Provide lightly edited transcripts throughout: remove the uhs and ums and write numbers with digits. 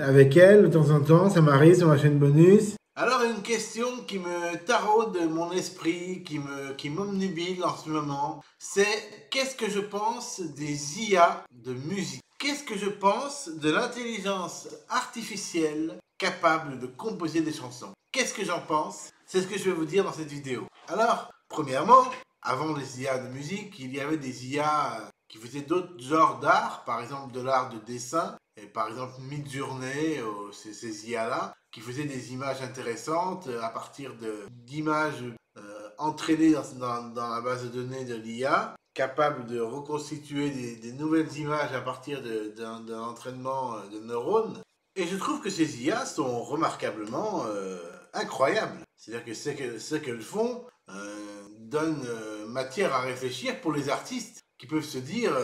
avec elle de temps en temps, ça m'arrive sur ma chaîne bonus. Alors une question qui me taraude mon esprit, qui m'omnubile en ce moment, c'est qu'est-ce que je pense des IA de musique? Qu'est-ce que je pense de l'intelligence artificielle capable de composer des chansons? Qu'est-ce que j'en pense? C'est ce que je vais vous dire dans cette vidéo. Alors, premièrement, avant les IA de musique, il y avait des IA qui faisaient d'autres genres d'art, par exemple de l'art de dessin, et par exemple Midjourney, ces IA-là, qui faisaient des images intéressantes à partir d'images entraînées dans la base de données de l'IA, capables de reconstituer des nouvelles images à partir d'un entraînement de neurones. Et je trouve que ces IA sont remarquablement incroyables. C'est-à-dire que ce qu'elles font donne matière à réfléchir pour les artistes qui peuvent se dire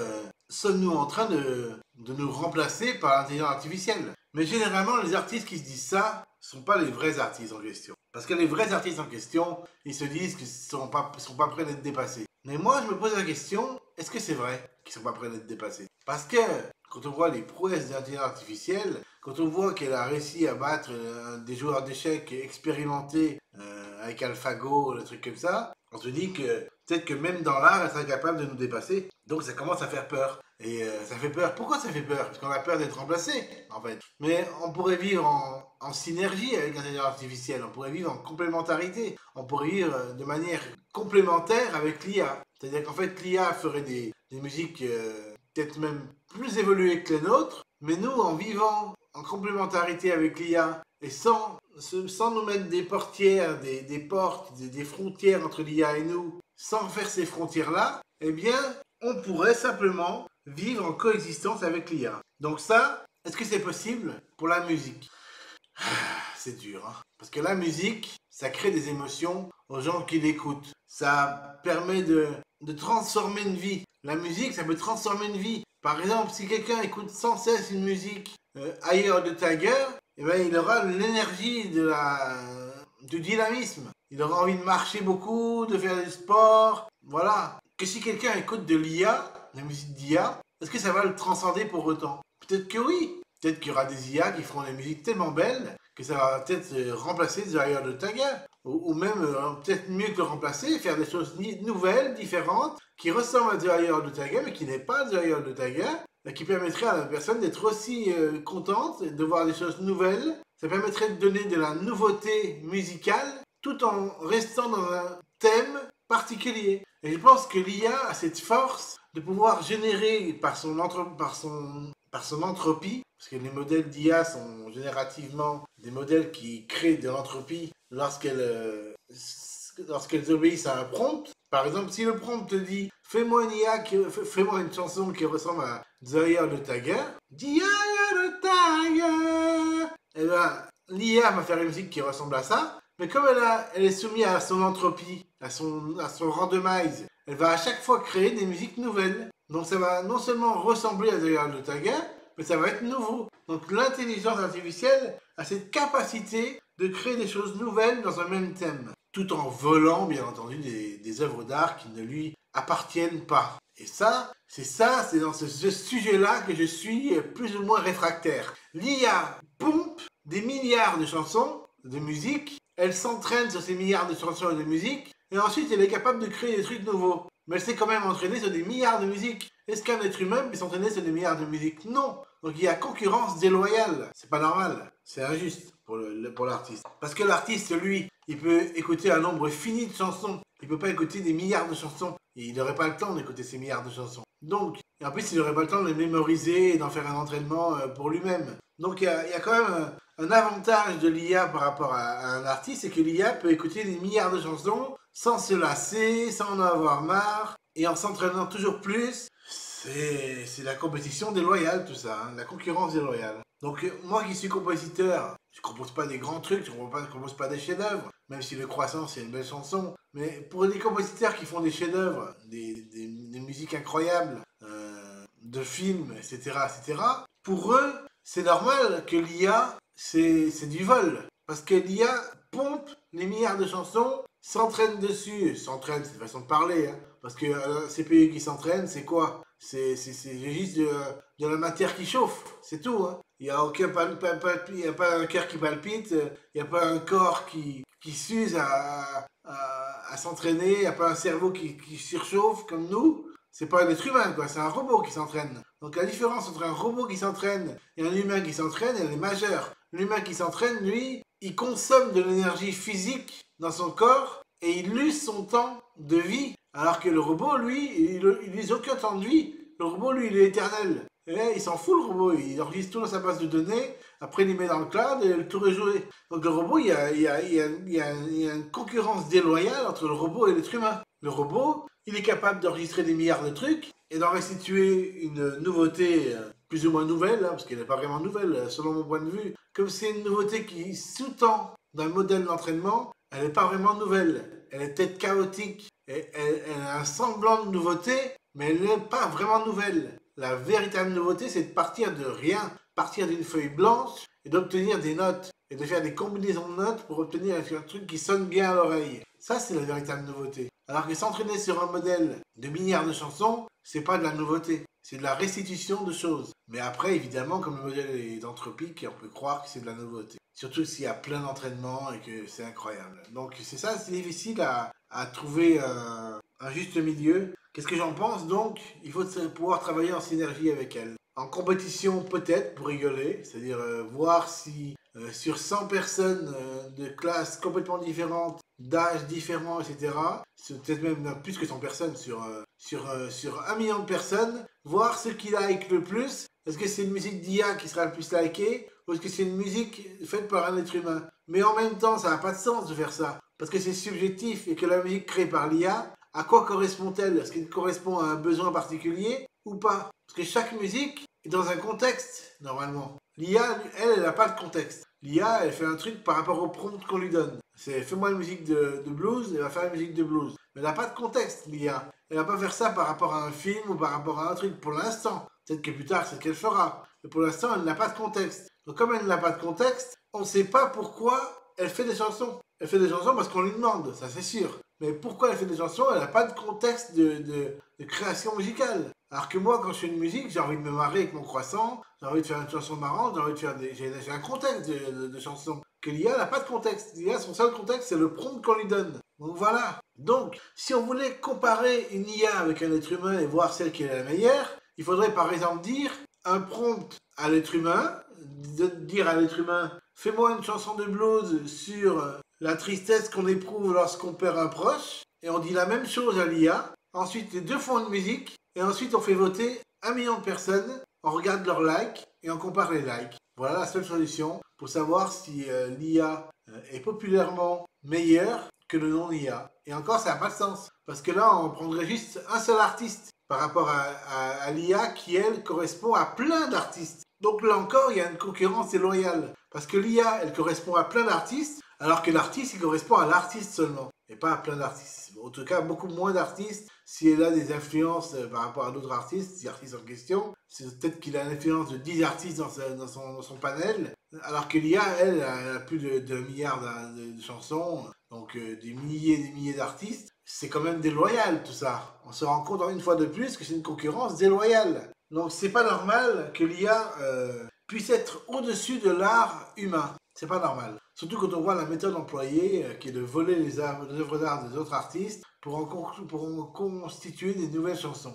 sommes-nous en train de nous remplacer par l'intelligence artificielle? Mais généralement, les artistes qui se disent ça ne sont pas les vrais artistes en question. Parce que les vrais artistes en question, ils se disent qu'ils ne sont pas prêts d'être dépassés. Mais moi, je me pose la question, est-ce que c'est vrai qu'ils ne sont pas prêts d'être dépassés? Parce que quand on voit les prouesses de l'intelligence artificielle, quand on voit qu'elle a réussi à battre des joueurs d'échecs expérimentés avec AlphaGo, des trucs comme ça, on se dit que peut-être que même dans l'art, elle serait capable de nous dépasser. Donc ça commence à faire peur. Et ça fait peur. Pourquoi ça fait peur? Parce qu'on a peur d'être remplacé, en fait. Mais on pourrait vivre en synergie avec l'intelligence artificielle. On pourrait vivre en complémentarité. On pourrait vivre de manière complémentaire avec l'IA. C'est-à-dire qu'en fait, l'IA ferait des musiques peut-être même plus évoluées que les nôtres. Mais nous, en vivant en complémentarité avec l'IA et sans nous mettre des portières, des portes, des frontières entre l'IA et nous, sans faire ces frontières-là, eh bien, on pourrait simplement vivre en coexistence avec l'IA. Donc ça, est-ce que c'est possible pour la musique? C'est dur, hein? Parce que la musique, ça crée des émotions aux gens qui l'écoutent. Ça permet de transformer une vie. La musique, ça peut transformer une vie. Par exemple, si quelqu'un écoute sans cesse une musique ailleurs de Tiger, eh ben, il aura l'énergie du dynamisme. Il aura envie de marcher beaucoup, de faire du sport. Voilà. Que si quelqu'un écoute de l'IA, la musique d'IA, est-ce que ça va le transcender pour autant? Peut-être que oui. Peut-être qu'il y aura des IA qui feront des musiques tellement belles que ça va peut-être remplacer The Eye of the Tiger. Ou même peut-être mieux que le remplacer, faire des choses nouvelles, différentes, qui ressemblent à The Eye of the Tiger, mais qui n'est pas The Eye of the Tiger, qui permettrait à la personne d'être aussi contente de voir des choses nouvelles. Ça permettrait de donner de la nouveauté musicale tout en restant dans un thème particulier. Et je pense que l'IA a cette force de pouvoir générer par son entropie, parce que les modèles d'IA sont générativement des modèles qui créent de l'entropie lorsqu'elles obéissent à un prompt. Par exemple, si le prompt te dit fais-moi fais-moi une chanson qui ressemble à The Eye of the Tiger, The Eye of the Tiger, et ben l'IA va faire une musique qui ressemble à ça, mais comme elle est soumise à son entropie, à son randomize, elle va à chaque fois créer des musiques nouvelles. Donc ça va non seulement ressembler à The Eye of the Tiger, mais ça va être nouveau. Donc l'intelligence artificielle a cette capacité de créer des choses nouvelles dans un même thème, tout en volant bien entendu des œuvres d'art qui ne lui appartiennent pas. Et c'est dans ce sujet-là que je suis plus ou moins réfractaire. L'IA pompe des milliards de chansons, de musique, elle s'entraîne sur ces milliards de chansons et de musique, et ensuite elle est capable de créer des trucs nouveaux. Mais elle s'est quand même entraînée sur des milliards de musiques. Est-ce qu'un être humain peut s'entraîner sur des milliards de musiques? Non. Donc il y a concurrence déloyale. C'est pas normal. C'est injuste pour l'artiste. Parce que l'artiste, lui, il peut écouter un nombre fini de chansons. Il peut pas écouter des milliards de chansons. Et il n'aurait pas le temps d'écouter ces milliards de chansons. Donc, et en plus, il n'aurait pas le temps de les mémoriser et d'en faire un entraînement pour lui-même. Donc il y a quand même un avantage de l'IA par rapport à un artiste, c'est que l'IA peut écouter des milliards de chansons sans se lasser, sans en avoir marre, et en s'entraînant toujours plus. C'est la compétition déloyale tout ça, hein, la concurrence déloyale. Donc moi qui suis compositeur, je compose pas des grands trucs, je compose pas des chefs-d'œuvre, même si Le Croissant c'est une belle chanson. Mais pour des compositeurs qui font des chefs-d'œuvre, des musiques incroyables, de films, etc., etc., pour eux, c'est normal que l'IA, c'est du vol. Parce que l'IA pompe les milliards de chansons, s'entraîne dessus. S'entraîne, c'est une façon de parler. Hein, parce que CPU qui s'entraîne, c'est quoi? C'est juste de la matière qui chauffe, c'est tout. Hein. Il n'y a il y a pas un cœur qui palpite, il n'y a pas un corps qui s'use à s'entraîner, il n'y a pas un cerveau qui surchauffe comme nous. C'est pas un être humain, quoi, c'est un robot qui s'entraîne. Donc la différence entre un robot qui s'entraîne et un humain qui s'entraîne, elle est majeure. L'humain qui s'entraîne, lui, il consomme de l'énergie physique dans son corps et il use son temps de vie. Alors que le robot, lui, il n'use aucun temps de vie. Le robot, lui, il est éternel. Et là, il s'en fout, le robot. Il enregistre tout dans sa base de données. Après, il les met dans le cloud et le tour est joué. Donc le robot, il y a une concurrence déloyale entre le robot et l'être humain. Le robot, il est capable d'enregistrer des milliards de trucs et d'en restituer une nouveauté plus ou moins nouvelle, hein, parce qu'elle n'est pas vraiment nouvelle, selon mon point de vue. Comme c'est une nouveauté qui sous-tend d'un modèle d'entraînement, elle n'est pas vraiment nouvelle. Elle est peut-être chaotique. Elle a un semblant de nouveauté, mais elle n'est pas vraiment nouvelle. La véritable nouveauté, c'est de partir de rien, partir d'une feuille blanche et d'obtenir des notes et de faire des combinaisons de notes pour obtenir un truc qui sonne bien à l'oreille. Ça, c'est la véritable nouveauté. Alors que s'entraîner sur un modèle de milliards de chansons, c'est pas de la nouveauté, c'est de la restitution de choses. Mais après, évidemment, comme le modèle est anthropique, on peut croire que c'est de la nouveauté. Surtout s'il y a plein d'entraînements et que c'est incroyable. Donc c'est ça, c'est difficile à trouver un juste milieu. Qu'est-ce que j'en pense? Donc, il faut pouvoir travailler en synergie avec elle. En compétition, peut-être, pour rigoler, c'est-à-dire voir si sur 100 personnes de classes complètement différentes, d'âges différents, etc., c'est peut-être même plus que 100 personnes, sur 1 million de personnes, voir ce qui like le plus. Est-ce que c'est une musique d'IA qui sera le plus likée ou est-ce que c'est une musique faite par un être humain? Mais en même temps, ça n'a pas de sens de faire ça, parce que c'est subjectif et que la musique créée par l'IA, à quoi correspond-elle? Est-ce qu'elle correspond à un besoin particulier ou pas? Parce que chaque musique est dans un contexte, normalement. L'IA, elle n'a pas de contexte. L'IA, elle fait un truc par rapport au prompt qu'on lui donne. C'est fais-moi une musique de blues, elle va faire une musique de blues. Mais elle n'a pas de contexte, l'IA. Elle va pas faire ça par rapport à un film ou par rapport à un truc pour l'instant. Peut-être que plus tard, c'est ce qu'elle fera. Mais pour l'instant, elle n'a pas de contexte. Donc comme elle n'a pas de contexte, on ne sait pas pourquoi elle fait des chansons. Elle fait des chansons parce qu'on lui demande, ça c'est sûr. Mais pourquoi elle fait des chansons? Elle n'a pas de contexte de création musicale. Alors que moi, quand je fais une musique, j'ai envie de me marrer avec mon croissant, j'ai envie de faire une chanson marrante, j'ai envie de faire j'ai un contexte de chanson. Que l'IA n'a pas de contexte. L'IA, son seul contexte, c'est le prompt qu'on lui donne. Donc voilà. Donc, si on voulait comparer une IA avec un être humain et voir celle qui est la meilleure, il faudrait par exemple dire un prompt à l'être humain, dire à l'être humain, fais-moi une chanson de blues sur la tristesse qu'on éprouve lorsqu'on perd un proche, et on dit la même chose à l'IA. Ensuite, les deux font une musique, et ensuite on fait voter 1 million de personnes, on regarde leurs likes, et on compare les likes. Voilà la seule solution pour savoir si l'IA est populairement meilleure que le non-IA. Et encore, ça n'a pas de sens. Parce que là, on prendrait juste un seul artiste par rapport à l'IA qui, elle, correspond à plein d'artistes. Donc là encore, il y a une concurrence déloyale. Parce que l'IA, elle correspond à plein d'artistes, alors que l'artiste, il correspond à l'artiste seulement. Et pas à plein d'artistes. En tout cas, beaucoup moins d'artistes si elle a des influences par rapport à d'autres artistes, si l'artiste en question. C'est peut-être qu'il a l'influence de 10 artistes dans son panel, alors que l'IA, elle, a plus de milliards de chansons, donc des milliers et des milliers d'artistes. C'est quand même déloyal tout ça. On se rend compte une fois de plus que c'est une concurrence déloyale. Donc c'est pas normal que l'IA puisse être au-dessus de l'art humain. C'est pas normal. Surtout quand on voit la méthode employée, qui est de voler les œuvres d'art des autres artistes pour en constituer des nouvelles chansons.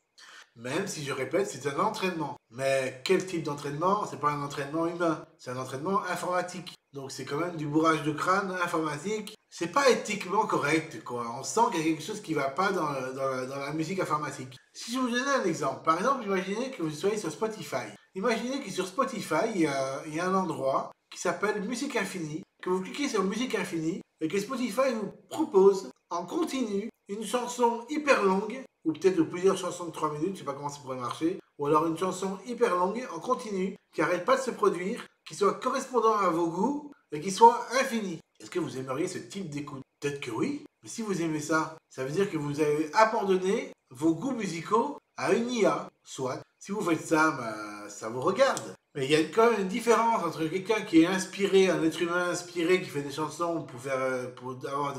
Même si je répète, c'est un entraînement. Mais quel type d'entraînement? C'est pas un entraînement humain, c'est un entraînement informatique. Donc c'est quand même du bourrage de crâne informatique. C'est pas éthiquement correct, quoi. On sent qu'il y a quelque chose qui va pas dans la musique informatique. Si je vous donne un exemple, par exemple, imaginez que vous soyez sur Spotify. Imaginez que sur Spotify, il y a un endroit qui s'appelle Musique Infinie, que vous cliquez sur Musique Infinie et que Spotify vous propose en continu une chanson hyper longue, ou peut-être plusieurs chansons de 3 minutes, je sais pas comment ça pourrait marcher, ou alors une chanson hyper longue en continu qui n'arrête pas de se produire, qui soit correspondant à vos goûts et qui soit infinie. Est-ce que vous aimeriez ce type d'écoute? Peut-être que oui, mais si vous aimez ça, ça veut dire que vous avez abandonné vos goûts musicaux à une IA. Soit, si vous faites ça, ça vous regarde. Mais il y a quand même une différence entre quelqu'un qui est inspiré, un être humain inspiré qui fait des chansons pour avoir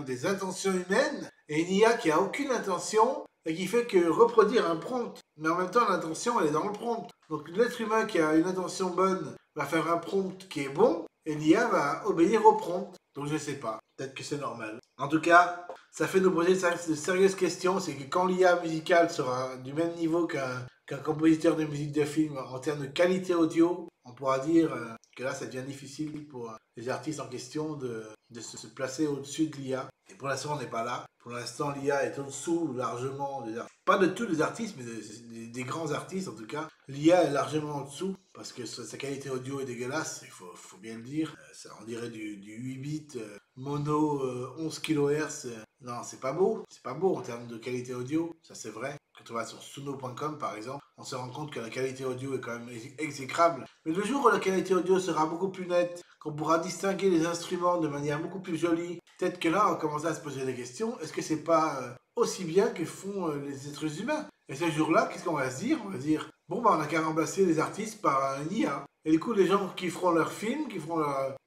des intentions humaines, et une IA qui a aucune intention et qui fait que reproduire un prompt. Mais en même temps, l'intention, elle est dans le prompt. Donc l'être humain qui a une intention bonne va faire un prompt qui est bon, et l'IA va obéir au prompt. Donc je sais pas, peut-être que c'est normal. En tout cas, ça fait nous poser de sérieuses questions. C'est que quand l'IA musicale sera du même niveau qu'un compositeur de musique de film en termes de qualité audio, on pourra dire que là, ça devient difficile pour les artistes en question de se placer au-dessus de l'IA. Et pour l'instant, on n'est pas là. Pour l'instant, l'IA est au-dessous largement des artistes. Pas de tous les artistes, mais des grands artistes en tout cas. L'IA est largement en dessous parce que sa qualité audio est dégueulasse, il faut bien le dire. Ça, on dirait du 8 bits mono 11 kHz. Non, c'est pas beau. C'est pas beau en termes de qualité audio, ça c'est vrai. Quand on va sur suno.com par exemple, on se rend compte que la qualité audio est quand même exécrable. Mais le jour où la qualité audio sera beaucoup plus nette, qu'on pourra distinguer les instruments de manière beaucoup plus jolie, peut-être que là on commence à se poser des questions. Est-ce que c'est pas aussi bien que font les êtres humains? Et ce jour-là, qu'est-ce qu'on va se dire? On va se dire, bon bah on a qu'à remplacer les artistes par un IA. Et du coup, les gens qui feront leurs films,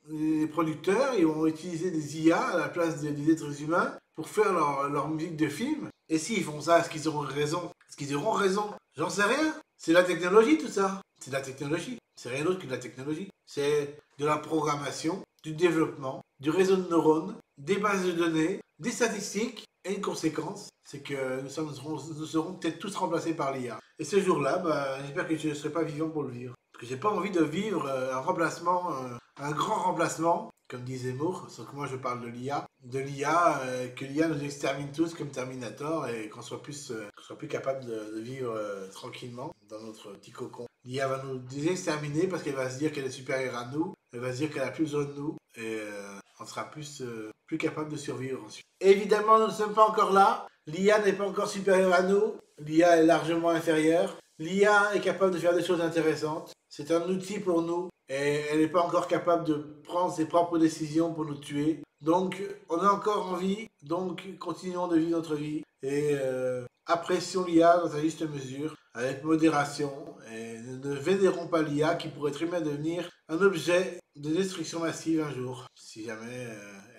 les producteurs, ils vont utiliser des IA à la place des êtres humains pour faire leur musique de film. Et s'ils font ça, est-ce qu'ils auront raison? Est-ce qu'ils auront raison? J'en sais rien. C'est la technologie tout ça. C'est de la technologie. C'est rien d'autre que de la technologie. C'est de la programmation, du développement, du réseau de neurones, des bases de données, des statistiques. Et une conséquence, c'est que nous serons peut-être tous remplacés par l'IA. Et ce jour-là, bah, j'espère que je ne serai pas vivant pour le vivre. Parce que j'ai pas envie de vivre un remplacement, un grand remplacement, comme disait Moore, sauf que moi je parle de l'IA. De l'IA, que l'IA nous extermine tous comme Terminator et qu'on soit plus capable de vivre tranquillement dans notre petit cocon. L'IA va nous exterminer parce qu'elle va se dire qu'elle est supérieure à nous, elle va se dire qu'elle a plus besoin de nous et on sera plus capable de survivre ensuite. Évidemment, nous ne sommes pas encore là. L'IA n'est pas encore supérieure à nous. L'IA est largement inférieure. L'IA est capable de faire des choses intéressantes. C'est un outil pour nous et elle n'est pas encore capable de prendre ses propres décisions pour nous tuer. Donc, on a encore envie, donc continuons de vivre notre vie et apprécions l'IA dans sa juste mesure, avec modération et ne vénérons pas l'IA qui pourrait très bien devenir un objet de destruction massive un jour, si jamais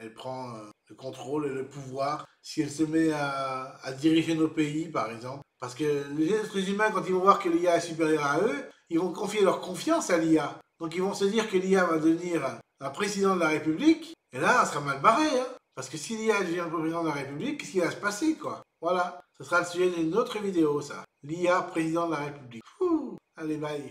elle prend le contrôle et le pouvoir, si elle se met à diriger nos pays par exemple. Parce que les êtres humains, quand ils vont voir que l'IA est supérieure à eux, ils vont confier leur confiance à l'IA. Donc ils vont se dire que l'IA va devenir un président de la République, et là, on sera mal barré, hein. Parce que si l'IA devient le président de la République, qu'est-ce qui va se passer, quoi? Voilà, ce sera le sujet d'une autre vidéo, ça. L'IA président de la République. Ouh, allez, bye.